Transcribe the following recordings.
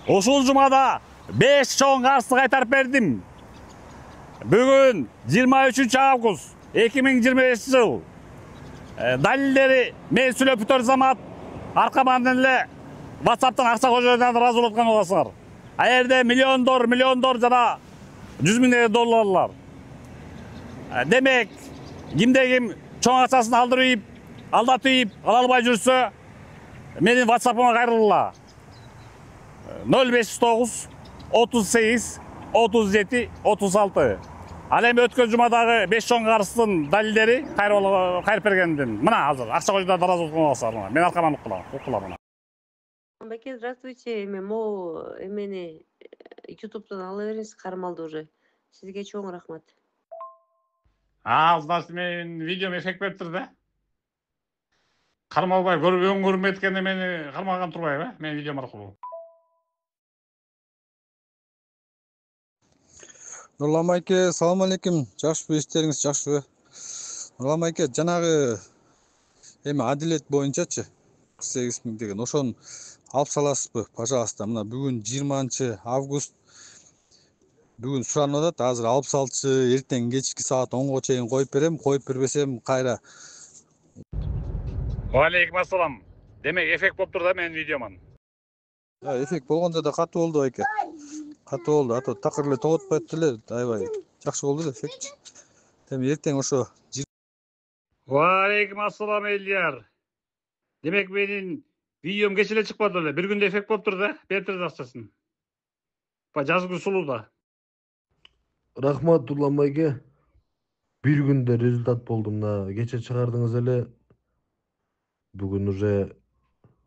Ушул жумада 5 чоң карызды кайтарып бердим. Бүгүн 23 август 2025 жыл. Далилдери мен сүйлөп бүтөр замат аркаман эле WhatsApp'tan акча көжөдөн ыраазы болуп аткан болосуңар. А жерде миллиондор жана 100 000 долларлар. Демек, кимде ким чоң акчасын алдырып, алдатып, ала албай жүрсө, менин WhatsApp'ыма кайрылгыла. 059 38 37 36. Ал эми өткөн жумадагы 5 чоң карыздын далилдери кайрып бергендин. Мына азыр акча көжөдөн ыраазы болуп каласыңар. Мен аркаман укулам. Баке, здравствуйте. Могу эмени YouTube'дан ала бериңиз, кармалды уже. Сизге чоң рахмат. Значит, мен видеом эффект бериптир да. Кармалбай, өң көрүнбөй эткенде мени кармаган турбайбы? Мен видеом аркылуу. Нурлан байке, салам алейкум. Жакшыбы, иштериңиз жакшыбы? Нурлан байке, жанагы эми адилет боюнчачы 8 000 деген ошону алып саласызбы, пожалуйста. Мына бүгүн 20 август. Бүгүн суранып атат, азыр алып салчы, эртең кечки саат 10го чейин коюп берем. Коюп бербесем кайра. Алейкум ассалам. Демек эффект болуптур да менин видеоман. Эффект болгондо да катуу болду байке. Катуу болду. А то такыр эле тоготпойт эле, аябай жакшы болду эле эффект. Эми эртең ошо. Алейкум ассалам Элдияр. Демек менин видеом кеч эле чыкпады эле. Бир күндө эффект болуптур да, бериптир акчасын. Жазгы сулуу да. Рахмат Нурлан байке. Bir günde результат болду. Мына кече чыгардыңыз эле. Бүгүн уже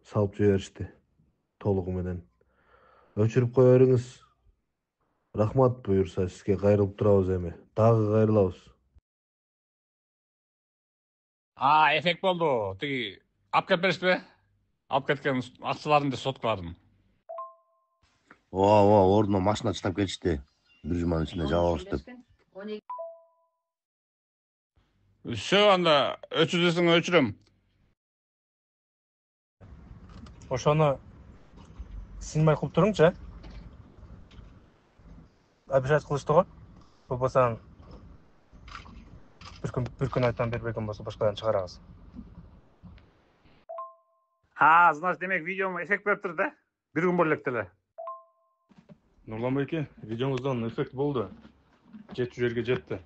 салып жиберишти толугу менен. Өчүрүп кое бериңиз. Рахмат буюрса сизге кайрылып турабыз эми. Дагы кайрылабыз. Эффект болду. Тиги алып келип беришпи? Алып кеткен акчаларымды соткуладым. Ордуна машина чыгып кетишти. Бир жуманын ичинде жабабыз деп. Все, анда өчүр десең өчүрөм. Ошону синмай кылып туруңчу. Обижать кылышты го. Болбосо бир күн айттан бербеген болсо башкадан чыгарабыз. Значит, демек видеом эффект бериптир да? Бир күн болуп эле. Нурлан байке, видеоңуздан эффект болду. Жетүү жерге жетти.